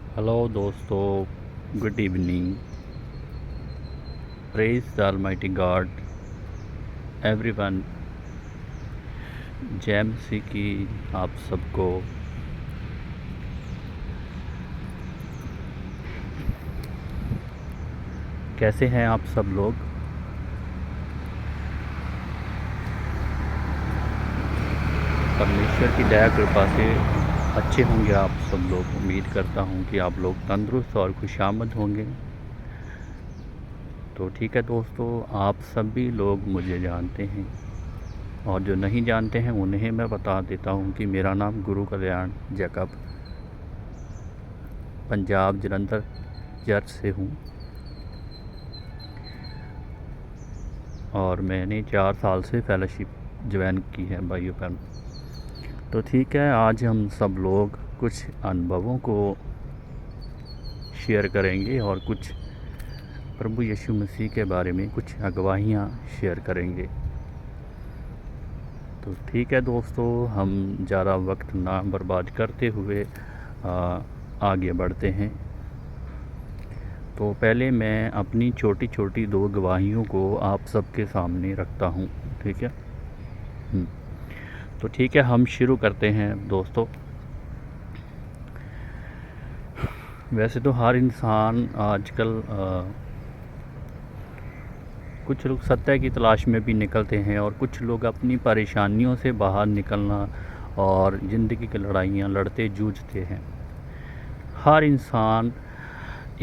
Hello दोस्तों, good evening. Praise the almighty God everyone. जय मसीह की आप सबको। कैसे हैं आप सब लोग? परमेश्वर की दया कृपा से अच्छे होंगे आप सब लोग। उम्मीद करता हूं कि आप लोग तंदुरुस्त और खुशामद होंगे। तो ठीक है दोस्तों, आप सभी लोग मुझे जानते हैं और जो नहीं जानते हैं उन्हें मैं बता देता हूं कि मेरा नाम गुरु कल्याण जैकब पंजाब जलंधर चर्च से हूं और मैंने 4 साल से फेलोशिप ज्वाइन की है भाइयों बहन। तो ठीक है, आज हम सब लोग कुछ अनुभवों को शेयर करेंगे और कुछ प्रभु यीशु मसीह के बारे में कुछ अगवाहियाँ शेयर करेंगे। तो ठीक है दोस्तों, हम ज़्यादा वक्त ना बर्बाद करते हुए आगे बढ़ते हैं। तो पहले मैं अपनी छोटी छोटी 2 गवाहियों को आप सबके सामने रखता हूँ, ठीक है। तो ठीक है, हम शुरू करते हैं दोस्तों। वैसे तो हर इंसान आजकल कुछ लोग सत्य की तलाश में भी निकलते हैं और कुछ लोग अपनी परेशानियों से बाहर निकलना और ज़िंदगी की लड़ाइयाँ लड़ते जूझते हैं। हर इंसान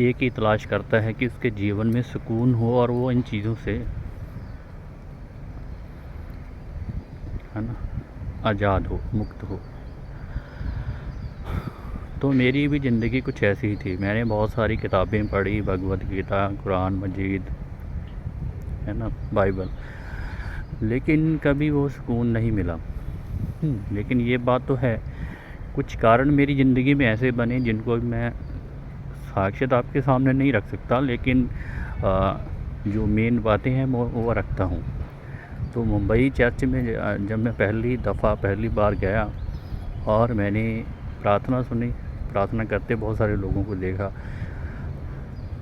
एक ही तलाश करता है कि उसके जीवन में सुकून हो और वो इन चीज़ों से, है ना, आज़ाद हो, मुक्त हो। तो मेरी भी ज़िंदगी कुछ ऐसी ही थी। मैंने बहुत सारी किताबें पढ़ी, भगवत गीता, कुरान मजीद, है ना, बाइबल, लेकिन कभी वो सुकून नहीं मिला। लेकिन ये बात तो है, कुछ कारण मेरी ज़िंदगी में ऐसे बने जिनको मैं साक्षात आपके सामने नहीं रख सकता, लेकिन जो मेन बातें हैं वो रखता हूँ। तो मुंबई चर्च में जब मैं पहली बार गया और मैंने प्रार्थना सुनी, प्रार्थना करते बहुत सारे लोगों को देखा,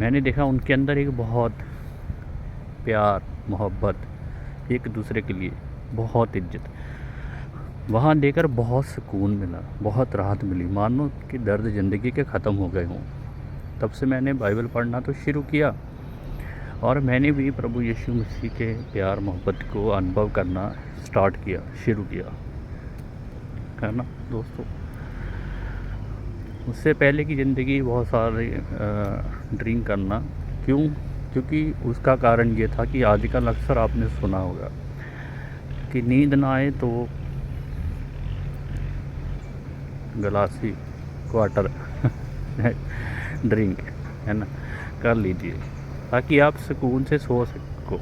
मैंने देखा उनके अंदर एक बहुत प्यार, मोहब्बत एक दूसरे के लिए, बहुत इज्जत। वहाँ देखकर बहुत सुकून मिला, बहुत राहत मिली, मानो कि दर्द ज़िंदगी के ख़त्म हो गए हों। तब से मैंने बाइबल पढ़ना तो शुरू किया और मैंने भी प्रभु यीशु मसीह के प्यार मोहब्बत को अनुभव करना शुरू किया, है ना दोस्तों। उससे पहले की ज़िंदगी बहुत सारे ड्रिंक करना। क्योंकि उसका कारण ये था कि आजकल अक्सर आपने सुना होगा कि नींद ना आए तो गलासी क्वार्टर ड्रिंक, है ना, कर लीजिए ताकि आप सुकून से सो सको।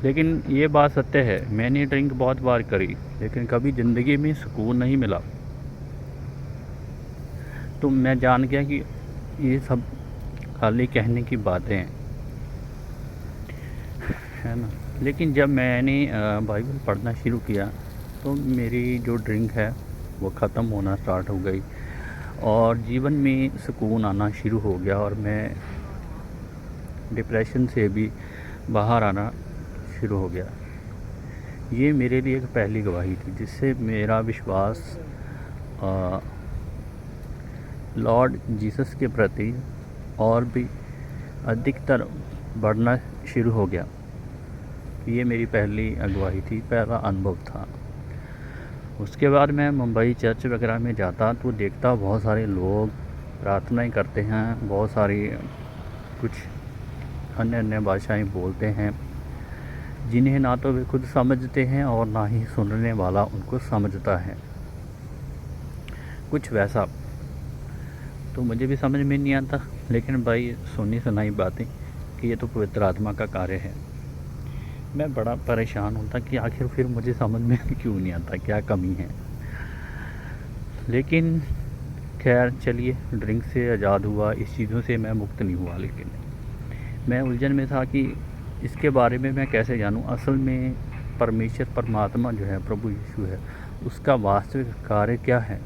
लेकिन ये बात सत्य है, मैंने ड्रिंक बहुत बार करी लेकिन कभी ज़िंदगी में सुकून नहीं मिला। तो मैं जान गया कि ये सब खाली कहने की बातें हैं, है ना। लेकिन जब मैंने बाइबल पढ़ना शुरू किया तो मेरी जो ड्रिंक है वो ख़त्म होना स्टार्ट हो गई और जीवन में सुकून आना शुरू हो गया और मैं डिप्रेशन से भी बाहर आना शुरू हो गया। ये मेरे लिए एक पहली गवाही थी जिससे मेरा विश्वास लॉर्ड जीसस के प्रति और भी अधिकतर बढ़ना शुरू हो गया। ये मेरी पहली अगुवाई थी, पहला अनुभव था। उसके बाद मैं मुंबई चर्च वगैरह में जाता तो देखता बहुत सारे लोग प्रार्थनाएं करते हैं, बहुत सारी कुछ अन्य अन्य भाषाएं बोलते हैं जिन्हें ना तो वे खुद समझते हैं और ना ही सुनने वाला उनको समझता है। कुछ वैसा तो मुझे भी समझ में नहीं आता, लेकिन भाई सुनी सुनाई बातें कि ये तो पवित्र आत्मा का कार्य है। मैं बड़ा परेशान होता कि आखिर फिर मुझे समझ में क्यों नहीं आता, क्या कमी है। लेकिन खैर चलिए, ड्रिंक से आज़ाद हुआ, इस चीज़ों से मैं मुक्त नहीं हुआ। लेकिन मैं उलझन में था कि इसके बारे में मैं कैसे जानूं असल में परमेश्वर परमात्मा जो है, प्रभु यीशु है, उसका वास्तविक कार्य क्या है।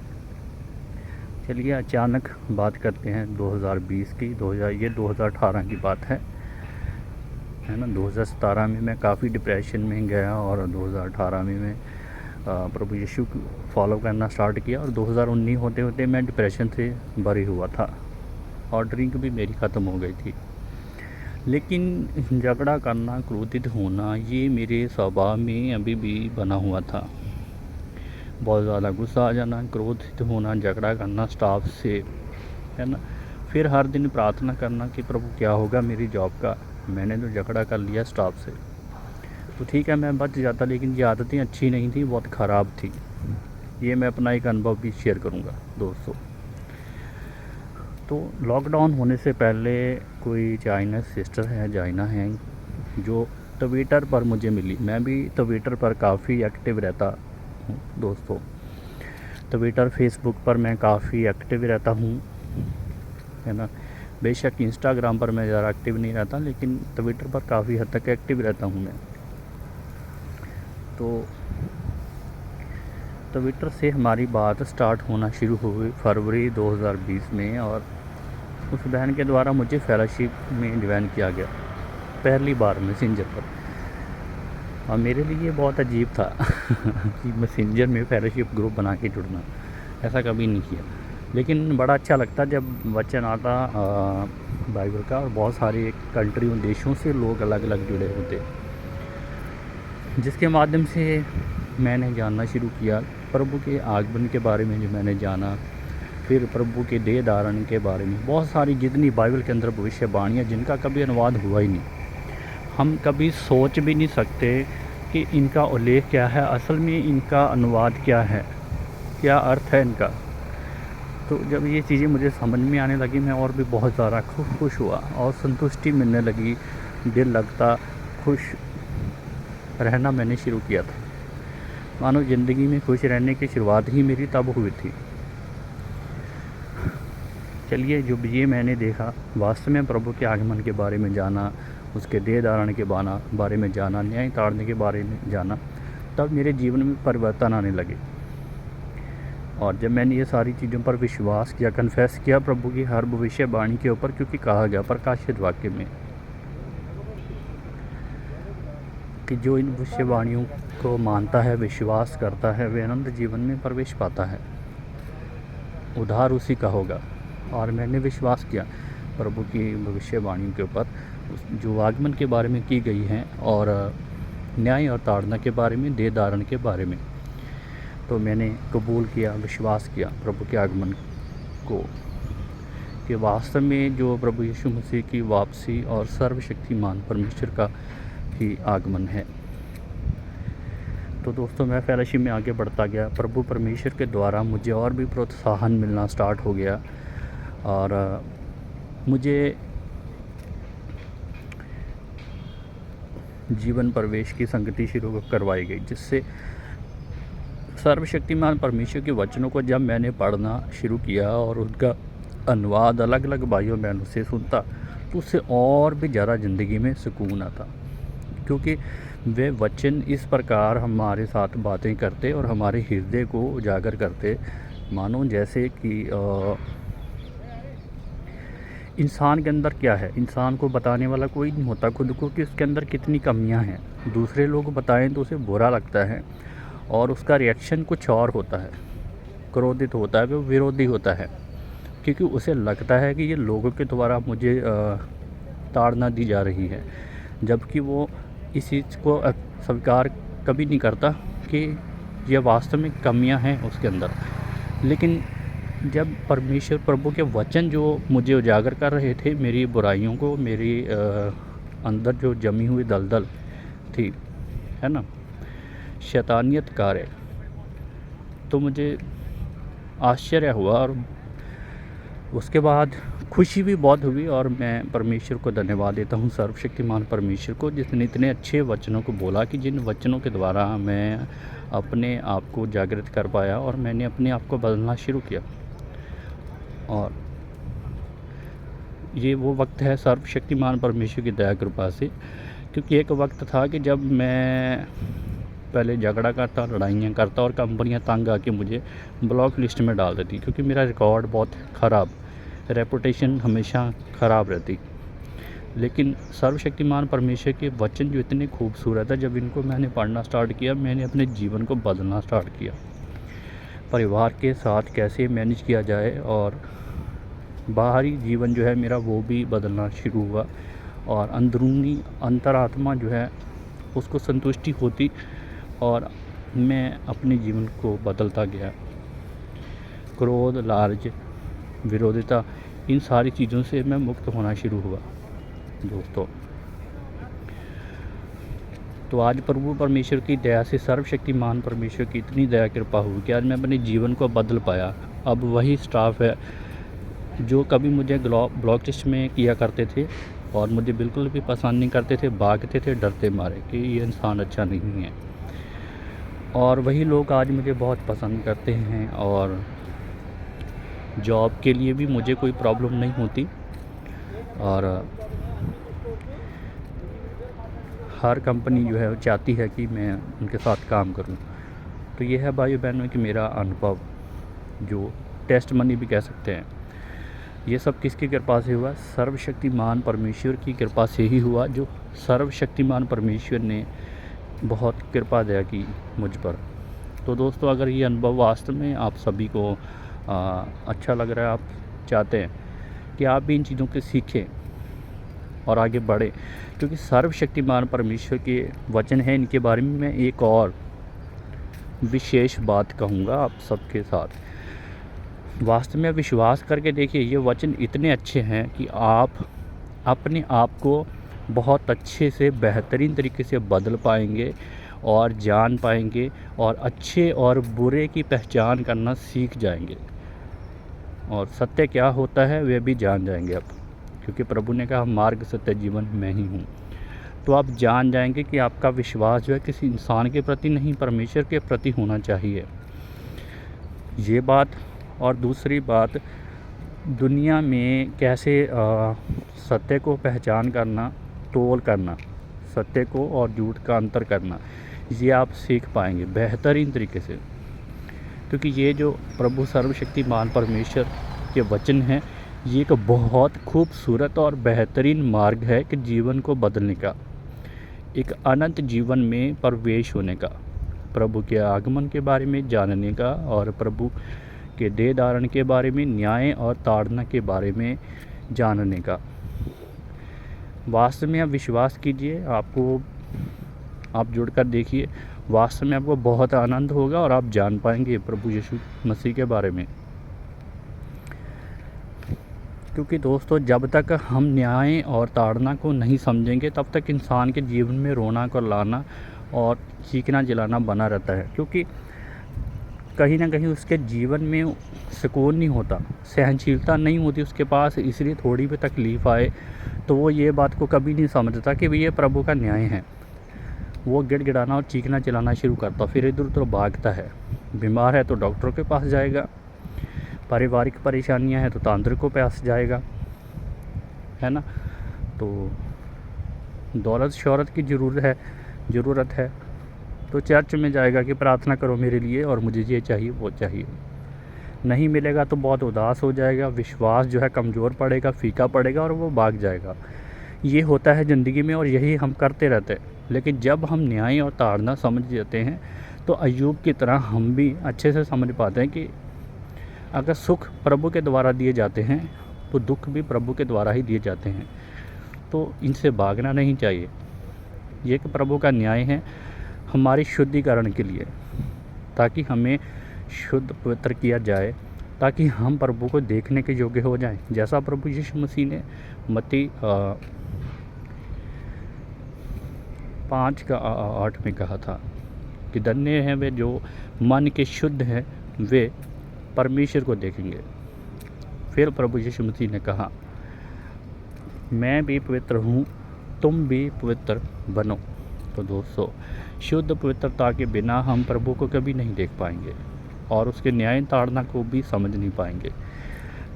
चलिए अचानक बात करते हैं 2020 की। 2018 की बात है ना। 2017 में मैं काफ़ी डिप्रेशन में गया और 2018 में मैं प्रभु यीशु को फॉलो करना स्टार्ट किया और 2019 होते होते मैं डिप्रेशन से बरी हुआ था और ड्रिंक भी मेरी ख़त्म हो गई थी। लेकिन झगड़ा करना, क्रोधित होना, ये मेरे स्वभाव में अभी भी बना हुआ था। बहुत ज़्यादा गुस्सा आ जाना, क्रोधित होना, झगड़ा करना स्टाफ से, है ना। फिर हर दिन प्रार्थना करना कि प्रभु क्या होगा मेरी जॉब का, मैंने तो झगड़ा कर लिया स्टाफ से, तो ठीक है मैं बच जाता, लेकिन ये आदतें अच्छी नहीं थी, बहुत ख़राब थी। ये मैं अपना एक अनुभव भी शेयर करूँगा दोस्तों। तो लॉकडाउन होने से पहले कोई चाइना सिस्टर है, जाइना है, जो ट्विटर पर मुझे मिली। मैं भी ट्विटर पर काफ़ी एक्टिव रहता हूँ दोस्तों। ट्विटर, फेसबुक पर मैं काफ़ी एक्टिव रहता हूँ, है ना। बेशक इंस्टाग्राम पर मैं ज़्यादा एक्टिव नहीं रहता, लेकिन ट्विटर पर काफ़ी हद तक एक्टिव रहता हूँ मैं। तो ट्विटर से हमारी बात स्टार्ट होना शुरू हुई फरवरी 2020 में, और उस बहन के द्वारा मुझे फेलोशिप में ज्वाइन किया गया पहली बार मैसेंजर पर। और मेरे लिए बहुत अजीब था कि मैसेंजर में फेलोशिप ग्रुप बना के जुड़ना, ऐसा कभी नहीं किया। लेकिन बड़ा अच्छा लगता जब वचन आता बाइबल का, और बहुत सारे कंट्रियों, देशों से लोग अलग अलग जुड़े होते, जिसके माध्यम से मैंने जानना शुरू किया प्रभु के आगमन के बारे में, जो मैंने जाना। फिर प्रभु के देह धारण के बारे में, बहुत सारी जितनी बाइबल के अंदर भविष्यवाणियाँ जिनका कभी अनुवाद हुआ ही नहीं, हम कभी सोच भी नहीं सकते कि इनका उल्लेख क्या है, असल में इनका अनुवाद क्या है, क्या अर्थ है इनका। तो जब ये चीज़ें मुझे समझ में आने लगी, मैं और भी बहुत ज़्यादा खुश हुआ और संतुष्टि मिलने लगी, दिल लगता, खुश रहना मैंने शुरू किया था। मानो ज़िंदगी में खुश रहने की शुरुआत ही मेरी तब हुई थी। चलिए, जो ये मैंने देखा, वास्तव में प्रभु के आगमन के बारे में जाना, उसके देह धारण के बारे में जाना, न्याय ताड़ने के बारे में जाना, तब मेरे जीवन में परिवर्तन आने लगे। और जब मैंने ये सारी चीज़ों पर विश्वास किया, कन्फेस किया प्रभु की हर भविष्यवाणी के ऊपर, क्योंकि कहा गया प्रकाशित वाक्य में कि जो इन भविष्यवाणियों को मानता है, विश्वास करता है, वे अनंत जीवन में प्रवेश पाता है, उद्धार उसी का होगा। और मैंने विश्वास किया प्रभु की भविष्यवाणियों के ऊपर, जो आगमन के बारे में की गई हैं, और न्याय और ताड़ना के बारे में, देह धारण के बारे में। तो मैंने कबूल किया, विश्वास किया प्रभु के आगमन को, कि वास्तव में जो प्रभु यीशु मसीह की वापसी और सर्वशक्तिमान परमेश्वर का ही आगमन है। तो दोस्तों, मैं फेलोशिप में आगे बढ़ता गया। प्रभु परमेश्वर के द्वारा मुझे और भी प्रोत्साहन मिलना स्टार्ट हो गया, और मुझे जीवन प्रवेश की संगति शुरू करवाई गई, जिससे सर्वशक्तिमान परमेश्वर के वचनों को जब मैंने पढ़ना शुरू किया और उनका अनुवाद अलग अलग भाइयों बहनों से सुनता, तो उससे और भी ज़्यादा ज़िंदगी में सुकून आता, क्योंकि वे वचन इस प्रकार हमारे साथ बातें करते और हमारे हृदय को उजागर करते, मानो जैसे कि इंसान के अंदर क्या है, इंसान को बताने वाला कोई नहीं होता खुद को कि उसके अंदर कितनी कमियां हैं। दूसरे लोग बताएं तो उसे बुरा लगता है और उसका रिएक्शन कुछ और होता है, क्रोधित होता है, वो विरोधी होता है, क्योंकि उसे लगता है कि ये लोगों के द्वारा मुझे ताड़ना दी जा रही है, जबकि वो इस चीज़ को स्वीकार कभी नहीं करता कि ये वास्तव में कमियां हैं उसके अंदर। लेकिन जब परमेश्वर प्रभु के वचन जो मुझे उजागर कर रहे थे, मेरी बुराइयों को, मेरी अंदर जो जमी हुई दलदल थी, है ना, शैतानियत कार्य, तो मुझे आश्चर्य हुआ और उसके बाद खुशी भी बहुत हुई। और मैं परमेश्वर को धन्यवाद देता हूँ, सर्वशक्तिमान परमेश्वर को, जिसने इतने अच्छे वचनों को बोला, कि जिन वचनों के द्वारा मैं अपने आप को जागृत कर पाया और मैंने अपने आप को बदलना शुरू किया। और ये वो वक्त है सर्वशक्तिमान परमेश्वर की दया कृपा से, क्योंकि एक वक्त था कि जब मैं पहले झगड़ा करता, लड़ाइयाँ करता और कंपनियाँ तंग आके मुझे ब्लॉक लिस्ट में डाल देती, क्योंकि मेरा रिकॉर्ड बहुत ख़राब, रेपुटेशन हमेशा ख़राब रहती। लेकिन सर्वशक्तिमान परमेश्वर के वचन जो इतने खूबसूरत है, जब इनको मैंने पढ़ना स्टार्ट किया, मैंने अपने जीवन को बदलना स्टार्ट किया। परिवार के साथ कैसे मैनेज किया जाए और बाहरी जीवन जो है मेरा वो भी बदलना शुरू हुआ, और अंदरूनी अंतरात्मा जो है उसको संतुष्टि होती और मैं अपने जीवन को बदलता गया। क्रोध, लालच, विरोधिता, इन सारी चीज़ों से मैं मुक्त होना शुरू हुआ दोस्तों। तो आज प्रभु परमेश्वर की दया से, सर्वशक्तिमान परमेश्वर की इतनी दया कृपा हुई कि आज मैं अपने जीवन को बदल पाया। अब वही स्टाफ है जो कभी मुझे ब्लॉक लिस्ट में किया करते थे और मुझे बिल्कुल भी पसंद नहीं करते थे, भागते थे डरते मारे कि ये इंसान अच्छा नहीं है, और वही लोग आज मुझे बहुत पसंद करते हैं और जॉब के लिए भी मुझे कोई प्रॉब्लम नहीं होती, और हर कंपनी जो है वो चाहती है कि मैं उनके साथ काम करूं। तो ये है भाई बहनों कि मेरा अनुभव, जो टेस्ट मनी भी कह सकते हैं। ये सब किसकी कृपा से हुआ? सर्वशक्तिमान परमेश्वर की कृपा से ही हुआ, जो सर्वशक्तिमान परमेश्वर ने बहुत कृपा दया की मुझ पर। तो दोस्तों, अगर ये अनुभव वास्तव में आप सभी को अच्छा लग रहा है, आप चाहते हैं कि आप भी इन चीज़ों के सीखें और आगे बढ़ें, क्योंकि सर्वशक्तिमान परमेश्वर के वचन हैं, इनके बारे में मैं एक और विशेष बात कहूँगा आप सबके साथ। वास्तव में विश्वास करके देखिए, ये वचन इतने अच्छे हैं कि आप अपने आप को बहुत अच्छे से, बेहतरीन तरीके से बदल पाएंगे और जान पाएंगे, और अच्छे और बुरे की पहचान करना सीख जाएंगे, और सत्य क्या होता है वे भी जान जाएंगे आप, क्योंकि प्रभु ने कहा मार्ग, सत्य, जीवन मैं ही हूँ। तो आप जान जाएंगे कि आपका विश्वास जो है किसी इंसान के प्रति नहीं, परमेश्वर के प्रति होना चाहिए। ये बात। और दूसरी बात, दुनिया में कैसे सत्य को पहचान करना, तोल करना, सत्य को और झूठ का अंतर करना, ये आप सीख पाएंगे बेहतरीन तरीके से, क्योंकि ये जो प्रभु सर्वशक्तिमान परमेश्वर के वचन हैं, ये एक बहुत खूबसूरत और बेहतरीन मार्ग है कि जीवन को बदलने का, एक अनंत जीवन में प्रवेश होने का, प्रभु के आगमन के बारे में जानने का, और प्रभु के देह धारण के बारे में, न्याय और ताड़ना के बारे में जानने का। वास्तव में आप विश्वास कीजिए, आप जुड़कर देखिए, वास्तव में आपको बहुत आनंद होगा और आप जान पाएंगे प्रभु यीशु मसीह के बारे में। क्योंकि दोस्तों, जब तक हम न्याय और ताड़ना को नहीं समझेंगे, तब तक इंसान के जीवन में रोना को लाना और चीखना जलाना बना रहता है, क्योंकि कहीं ना कहीं उसके जीवन में सुकून नहीं होता, सहनशीलता नहीं होती उसके पास, इसलिए थोड़ी भी तकलीफ़ आए तो वो ये बात को कभी नहीं समझता कि ये प्रभु का न्याय है। वो गिड़गिड़ाना और चीखना चिल्लाना शुरू करता, फिर इधर उधर भागता है। बीमार है तो डॉक्टर के पास जाएगा, पारिवारिक परेशानियां हैं तो तांत्रिक के पास जाएगा, है ना। तो दौलत शोहरत की ज़रूरत है तो चर्च में जाएगा कि प्रार्थना करो मेरे लिए और मुझे ये चाहिए वो चाहिए। नहीं मिलेगा तो बहुत उदास हो जाएगा, विश्वास जो है कमज़ोर पड़ेगा, फीका पड़ेगा और वो भाग जाएगा। ये होता है ज़िंदगी में और यही हम करते रहते हैं। लेकिन जब हम न्याय और ताड़ना समझ जाते हैं तो अय्यूब की तरह हम भी अच्छे से समझ पाते हैं कि अगर सुख प्रभु के द्वारा दिए जाते हैं तो दुख भी प्रभु के द्वारा ही दिए जाते हैं। तो इनसे भागना नहीं चाहिए। ये कि प्रभु का न्याय है हमारी शुद्धिकरण के लिए, ताकि हमें शुद्ध पवित्र किया जाए, ताकि हम प्रभु को देखने के योग्य हो जाएं, जैसा प्रभु यीशु मसीह ने मत्ती 5:8 में कहा था कि धन्य हैं वे जो मन के शुद्ध हैं, वे परमेश्वर को देखेंगे। फिर प्रभु यीशु मसीह ने कहा, मैं भी पवित्र हूँ, तुम भी पवित्र बनो। तो दोस्तों, शुद्ध पवित्रता के बिना हम प्रभु को कभी नहीं देख पाएंगे और उसके न्याय ताड़ना को भी समझ नहीं पाएंगे।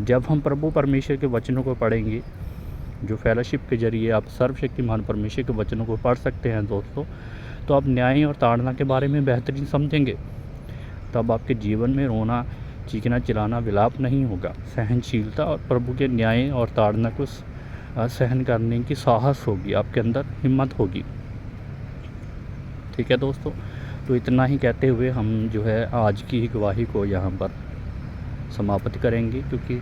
जब हम प्रभु परमेश्वर के वचनों को पढ़ेंगे, जो फेलोशिप के जरिए आप सर्वशक्तिमान परमेश्वर के वचनों को पढ़ सकते हैं दोस्तों, तो आप न्याय और ताड़ना के बारे में बेहतरीन समझेंगे। तब आपके जीवन में रोना, चीखना, चिल्लाना, विलाप नहीं होगा। सहनशीलता और प्रभु के न्याय और ताड़ना को सहन करने की साहस होगी, आपके अंदर हिम्मत होगी। ठीक है दोस्तों, तो इतना ही कहते हुए हम जो है आज की गवाही को यहाँ पर समाप्त करेंगे, क्योंकि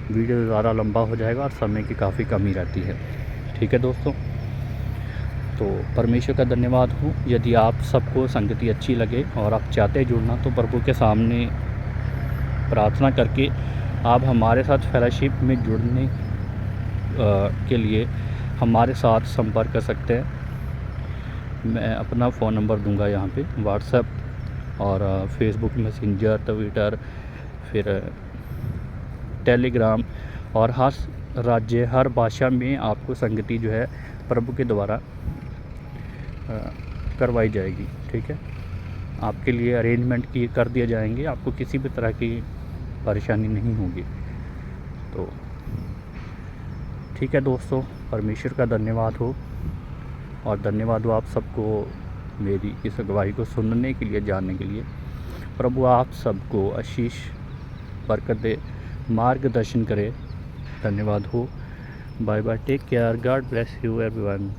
वीडियो ज़्यादा लंबा हो जाएगा और समय की काफ़ी कमी रहती है। ठीक है दोस्तों, तो परमेश्वर का धन्यवाद हो। यदि आप सबको संगति अच्छी लगे और आप चाहते हैं जुड़ना, तो प्रभु के सामने प्रार्थना करके आप हमारे साथ फेलोशिप में जुड़ने के लिए हमारे साथ संपर्क कर सकते हैं। मैं अपना फ़ोन नंबर दूंगा यहाँ पे, व्हाट्सएप और फेसबुक मैसेंजर, ट्विटर, फिर टेलीग्राम, और हर राज्य, हर भाषा में आपको संगति जो है प्रभु के द्वारा करवाई जाएगी। ठीक है, आपके लिए अरेंजमेंट कर दिए जाएंगे, आपको किसी भी तरह की परेशानी नहीं होगी। तो ठीक है दोस्तों, परमेश्वर का धन्यवाद हो, और धन्यवाद हो आप सबको मेरी इस अगुवाई को सुनने के लिए, जानने के लिए। प्रभु आप सबको आशीष बरकत दे, मार्गदर्शन करे। धन्यवाद हो। Bye bye, take care, God bless you everyone.